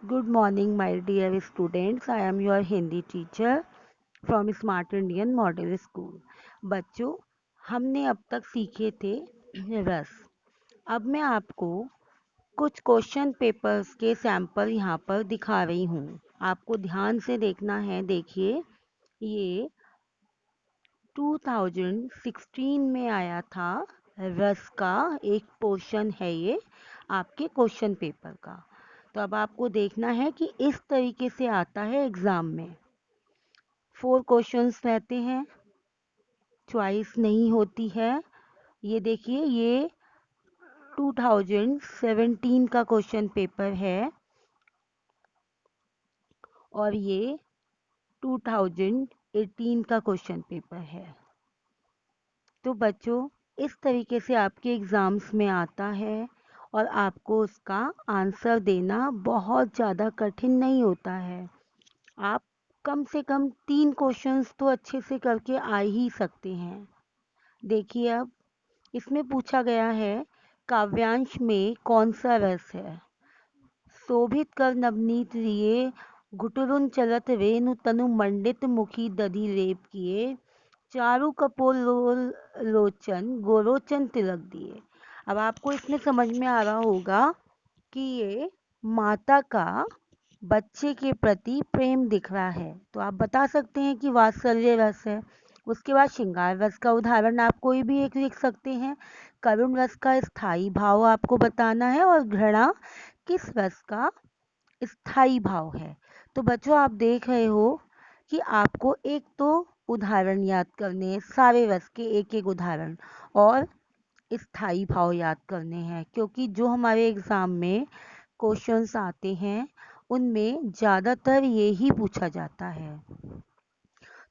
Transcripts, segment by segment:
Good morning, my dear students. I am your Hindi teacher from Smart Indian Model School. बच्चों, हमने अब तक सीखे थे रस। अब मैं आपको कुछ क्वेश्चन पेपर्स के सैंपल यहाँ पर दिखा रही हूँ। आपको ध्यान से देखना है। देखिए, ये 2016 में आया था। रस का एक पोर्शन है ये आपके क्वेश्चन पेपर का। तो अब आपको देखना है कि इस तरीके से आता है एग्जाम में। 4 क्वेश्चंस रहते हैं, चॉइस नहीं होती है। ये देखिए, ये 2017 का क्वेश्चन पेपर है और ये 2018 का क्वेश्चन पेपर है। तो बच्चों, इस तरीके से आपके एग्ज़ाम्स में आता है और आपको उसका आंसर देना बहुत ज़्यादा कठिन नहीं होता है। आप कम से कम 3 क्वेश्चंस तो अच्छे से करके आ ही सकते हैं। देखिए, अब इसमें पूछा गया है, काव्यांश में कौन सा रस है? शोभित कर नवनीत रिये, घुटुरुन चलत रेनु तनु मंडित मुखी दधि लेप किए, चारु कपोल लोचन गोरोचन तिलक दिए। अब आपको इसमें समझ में आ रहा होगा कि ये माता का बच्चे के प्रति प्रेम दिख रहा है। तो आप बता सकते हैं कि वात्सल्य रस है। उसके बाद श्रृंगार रस का उदाहरण आप कोई भी एक लिख सकते हैं। करुण रस का स्थायी भाव आपको बताना है और घृणा किस रस का स्थायी भाव है। तो बच्चों, आप देख रहे हो कि आपको एक तो उदाहरण याद करने हैं, सारे रस के एक एक उदाहरण, और स्थायी भाव याद करने हैं, क्योंकि जो हमारे एग्जाम में क्वेश्चंस आते हैं उनमें ज़्यादातर ये ही पूछा जाता है।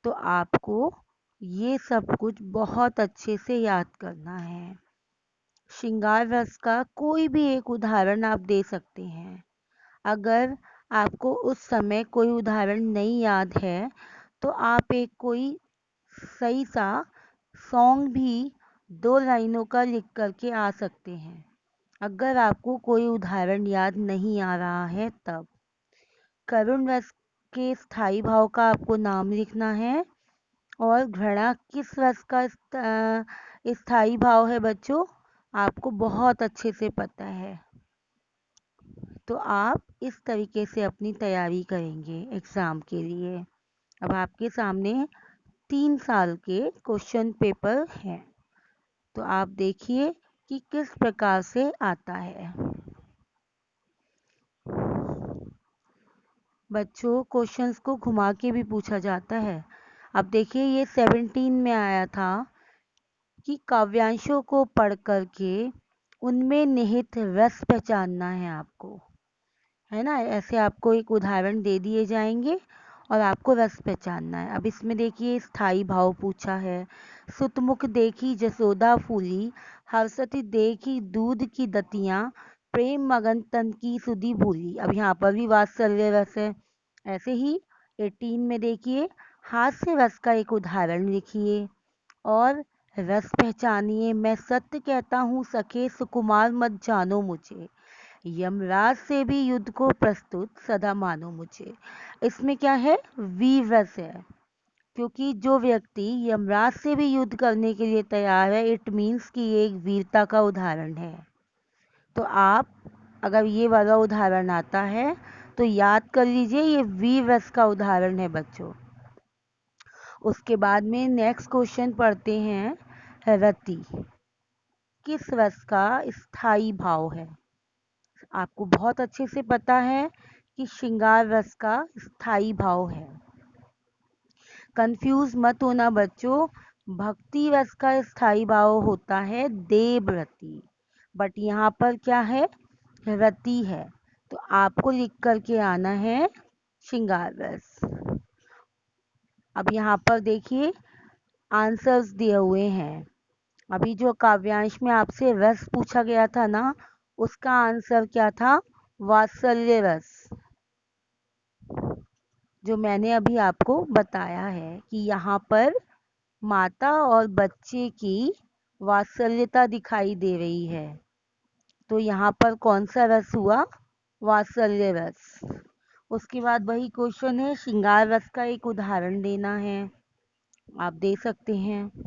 तो आपको ये सब कुछ बहुत अच्छे से याद करना है। श्रृंगार रस का कोई भी एक उदाहरण आप दे सकते हैं। अगर आपको उस समय कोई उदाहरण नहीं याद है तो आप एक कोई सही सा सॉन्ग भी 2 लाइनों का लिख कर के आ सकते हैं। अगर आपको कोई उदाहरण याद नहीं आ रहा है तब। करुण रस के स्थायी भाव का आपको नाम लिखना है और घृणा किस रस का स्थायी भाव है बच्चों, आपको बहुत अच्छे से पता है। तो आप इस तरीके से अपनी तैयारी करेंगे एग्ज़ाम के लिए। अब आपके सामने 3 साल के क्वेश्चन पेपर हैं। तो आप देखिए कि किस प्रकार से आता है। बच्चों, क्वेश्चंस को घुमा के भी पूछा जाता है। अब देखिए, ये 17 में आया था कि काव्यांशों को पढ़ कर के उनमें निहित रस पहचानना है आपको, है ना? ऐसे आपको एक उदाहरण दे दिए जाएंगे और आपको रस पहचानना है। अब इसमें देखिए, स्थाई भाव पूछा है। सुतमुख देखी जसोदा फूली, हर्षति देखी दूध की दतियां, प्रेम मगन तन की सुधि भूली। अब यहाँ पर भी वात्सल्य रस है। ऐसे ही 18 में देखिए, हास्य रस का एक उदाहरण लिखिए और रस पहचानिए। मैं सत्य कहता हूँ सखे, सुकुमार मत जानो मुझे, यमराज से भी युद्ध को प्रस्तुत सदा मानो मुझे। इसमें क्या है? वीर रस है, क्योंकि जो व्यक्ति यमराज से भी युद्ध करने के लिए तैयार है, इट मीन्स कि ये एक वीरता का उदाहरण है। तो आप अगर ये वाला उदाहरण आता है तो याद कर लीजिए, ये वीर रस का उदाहरण है बच्चों। उसके बाद में नेक्स्ट क्वेश्चन पढ़ते हैं, रति किस रस का स्थायी भाव है? आपको बहुत अच्छे से पता है कि श्रृंगार रस का स्थायी भाव है। कंफ्यूज मत होना बच्चों, भक्ति रस का स्थायी भाव होता है देवरति, बट यहाँ पर क्या है? रति है। तो आपको लिख करके आना है श्रृंगार रस। अब यहाँ पर देखिए, आंसर्स दिए हुए हैं। अभी जो काव्यांश में आपसे रस पूछा गया था ना, उसका आंसर क्या था? वात्सल्य रस, जो मैंने अभी आपको बताया है कि यहाँ पर माता और बच्चे की वात्सल्यता दिखाई दे रही है। तो यहाँ पर कौन सा रस हुआ? वात्सल्य रस। उसके बाद वही क्वेश्चन है, श्रृंगार रस का एक उदाहरण देना है। आप दे सकते हैं।